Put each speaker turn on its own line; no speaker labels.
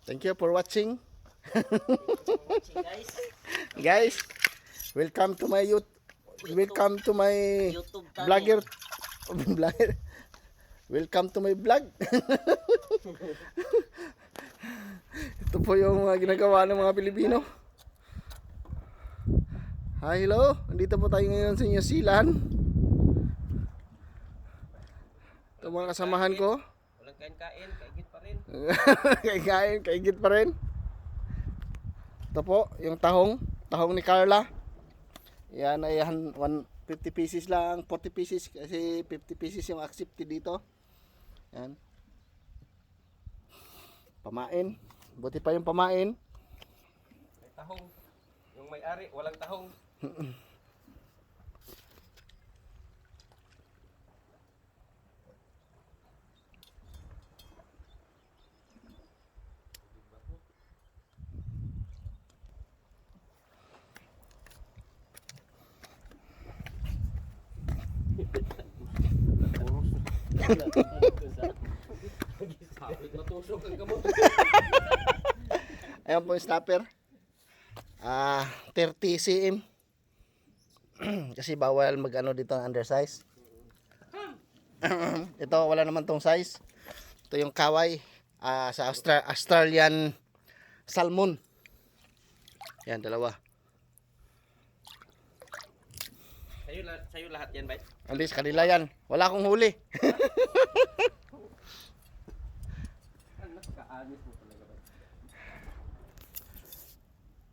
Thank you for watching.
Guys,
Guys, welcome to my welcome to my
YouTube channel.
vlogger. Vlogger. Welcome to my vlog. Ito po yung mga ginagawa ng mga Pilipino. Hi, hello. Andito po tayo ngayon sa New Zealand. Ito mga kasamahan ko.
Walang kain-kain, kaigit pa rin.
Kaigit pa rin. Ito po, yung tahong ni Carla. Yan ay 150 pieces lang, 40 pieces kasi 50 pieces yung accepted dito. Yan. Pamain. Buti pa yung pamain.
May tahong. Yung may-ari, walang tahong. Matusok ang gamot.
Ayan po yung stopper. 30 cm. Kasi bawal mag-ano dito ng undersize. Ito wala naman tong size. Ito yung kaway sa Australian salmon. Yan, dalawa.
Sa'yo lahat yan, bay.
Alis, kanila yan. Wala akong huli.
Anak, kaanis mo.